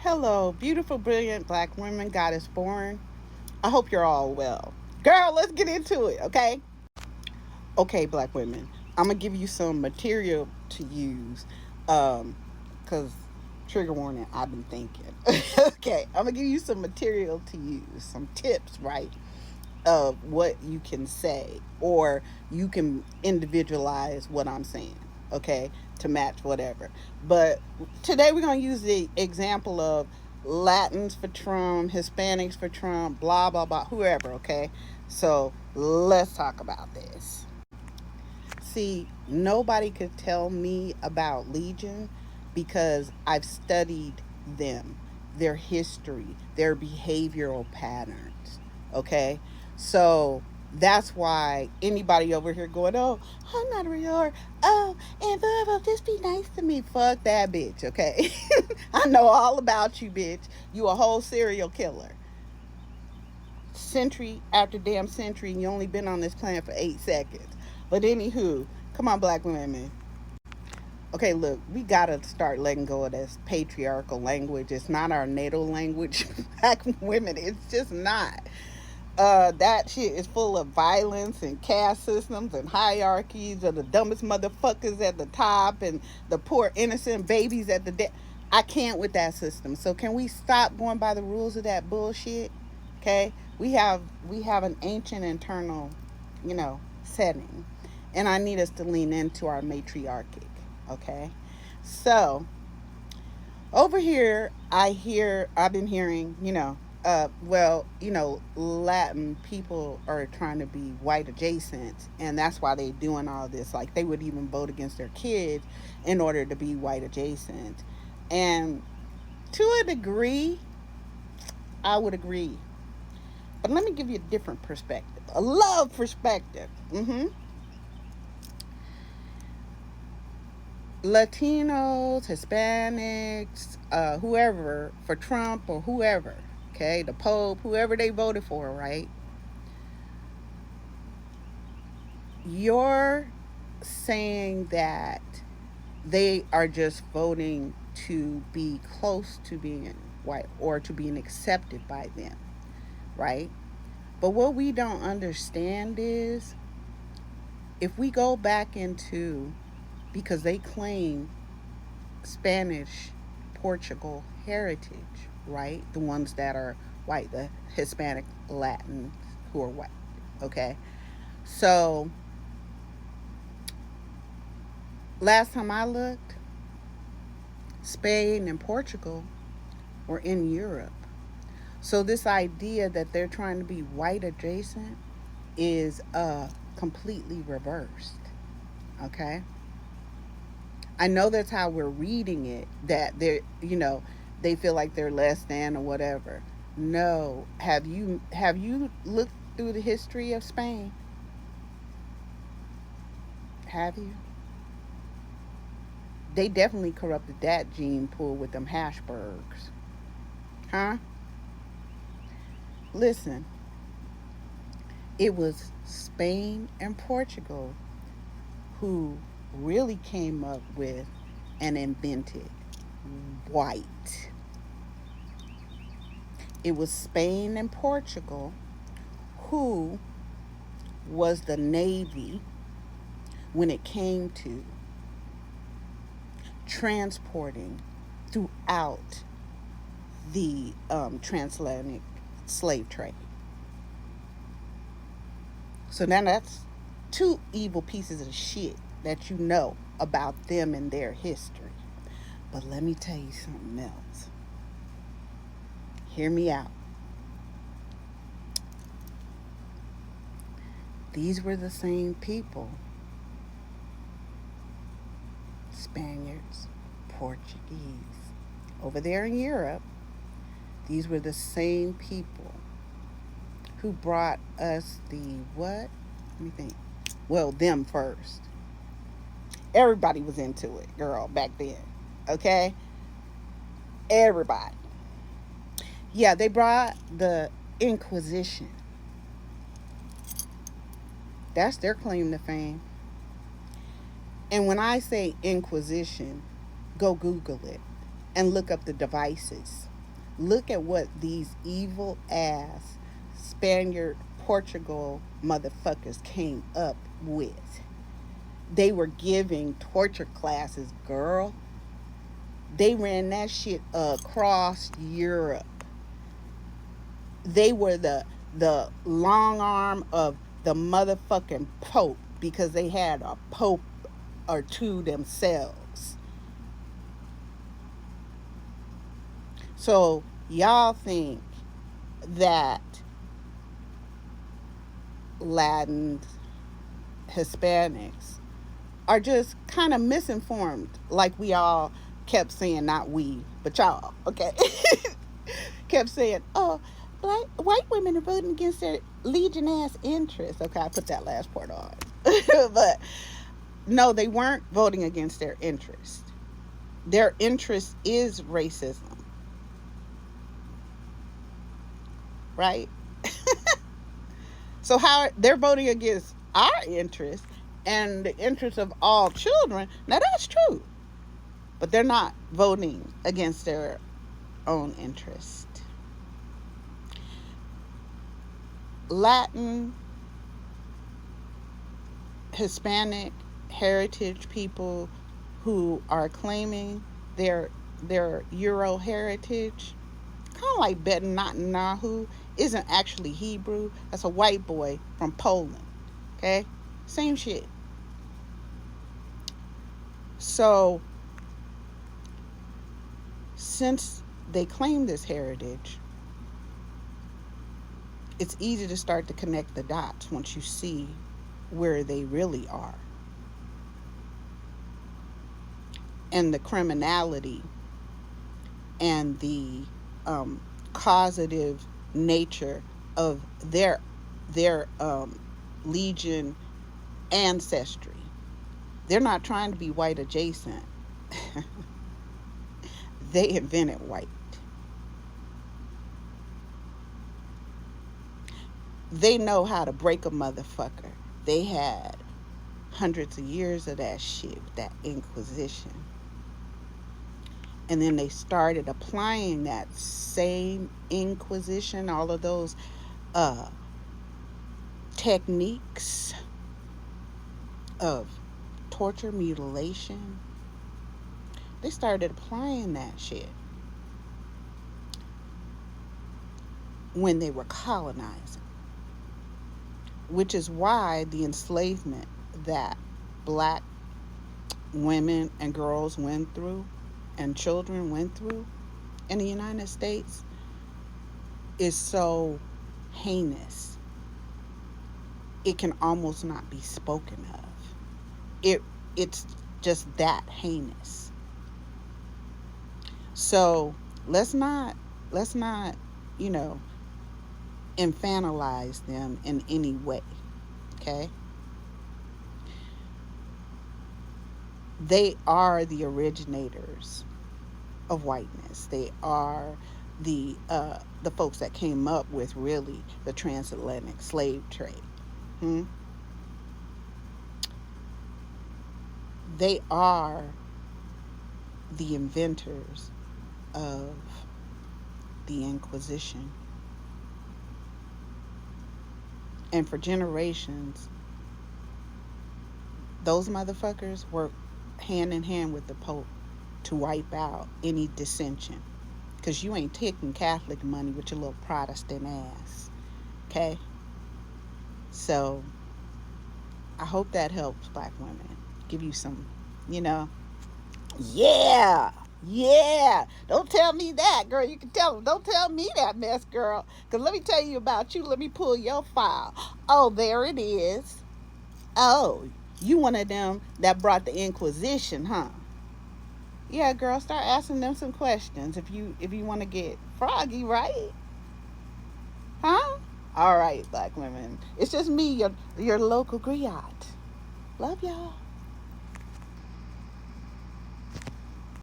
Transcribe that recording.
Hello, beautiful, brilliant black women, goddess born. I hope you're all well. Girl, let's get into it, okay? Okay, black women, I'm gonna give you some material to use. Cause trigger warning, I've been thinking. Okay, I'm gonna give you some material to use, some tips, right? Of what you can say, or you can individualize what I'm saying, okay, to match whatever. But today we're going to use the example of Latins for Trump, Hispanics for Trump, blah, blah, blah, whoever, okay? So let's talk about this. See, nobody could tell me about Legion because I've studied them, their history, their behavioral patterns. Okay? So that's why anybody over here going, oh, I'm not a real, oh, and blah, blah, just be nice to me. Fuck that bitch, okay? I know all about you, bitch. You a whole serial killer. Century after damn century, and you only been on this planet for 8 seconds. But anywho, come on, black women. Okay, look, we gotta start letting go of this patriarchal language. It's not our natal language, black women. It's just not. That shit is full of violence and caste systems and hierarchies of the dumbest motherfuckers at the top and the poor innocent babies at the I can't with that system. So can we stop going by the rules of that bullshit? Okay, we have an ancient internal, setting, and I need us to lean into our matriarchic. Okay, so over here I've been hearing, Latin people are trying to be white adjacent, and that's why they doing all this. Like they would even vote against their kids in order to be white adjacent, and to a degree, I would agree. But let me give you a different perspective, a love perspective. Latinos, Hispanics, whoever, for Trump or whoever, okay, the Pope, whoever they voted for, right? You're saying that they are just voting to be close to being white or to being accepted by them, right? But what we don't understand is if we go back into, because they claim Spanish, Portugal heritage, right? The ones that are white, the Hispanic Latins who are white, okay? So last time I looked, Spain and Portugal were in Europe. So this idea that they're trying to be white adjacent is completely reversed, okay? I know that's how we're reading it, that they feel like they're less than or whatever. No, have you looked through the history of Spain? Have you? They definitely corrupted that gene pool with them Hashbergs, huh? Listen, it was Spain and Portugal who really came up with and invented white. It was Spain and Portugal who was the Navy when it came to transporting throughout the transatlantic slave trade. So now that's two evil pieces of shit that you know about them and their history. But let me tell you something else. Hear me out. These were the same people, Spaniards, Portuguese, over there in Europe. These were the same people who brought us the what? Let me think. Well, them first. Everybody was into it, girl, back then. Okay? Everybody. Yeah, they brought the Inquisition. That's their claim to fame. And when I say Inquisition, go Google it and look up the devices. Look at what these evil ass Spaniard Portugal motherfuckers came up with. They were giving torture classes, girl. They ran that shit across Europe. They were the long arm of the motherfucking Pope because they had a Pope or two themselves. So y'all think that Latin Hispanics are just kind of misinformed, like we all kept saying, not we, but y'all, okay? Kept saying, oh, white women are voting against their legion ass interests. Okay, I put that last part on. But no, they weren't voting against their interest. Their interest is racism, right? So how they're voting against our interest and the interest of all children, now that's true. But they're not voting against their own interest. Latin, Hispanic, heritage people who are claiming their Euro heritage, kind of like Netanyahu, isn't actually Hebrew. That's a white boy from Poland. Okay? Same shit. So, since they claim this heritage, it's easy to start to connect the dots once you see where they really are. And the criminality and the causative nature of their legion ancestry. They're not trying to be white adjacent. They invented white. They know how to break a motherfucker. They had hundreds of years of that shit, that inquisition. And then they started applying that same inquisition, all of those techniques of torture, mutilation. They started applying that shit when they were colonizing, which is why the enslavement that black women and girls went through and children went through in the United States is so heinous. It can almost not be spoken of. It's just that heinous. So let's not, infantilize them in any way. Okay? They are the originators of whiteness. They are the folks that came up with really the transatlantic slave trade. They are the inventors of the Inquisition. And for generations, those motherfuckers worked hand in hand with the Pope to wipe out any dissension. Because you ain't taking Catholic money with your little Protestant ass. Okay? So, I hope that helps black women. Give you some, yeah. Don't tell me that, girl. You can tell them. Don't tell me that mess, girl. Because let me tell you about you. Let me pull your file. Oh, there it is. Oh, you one of them that brought the Inquisition, huh? Yeah, girl, start asking them some questions if you want to get froggy, right? Huh? All right, black women. It's just me, your local griot. Love y'all.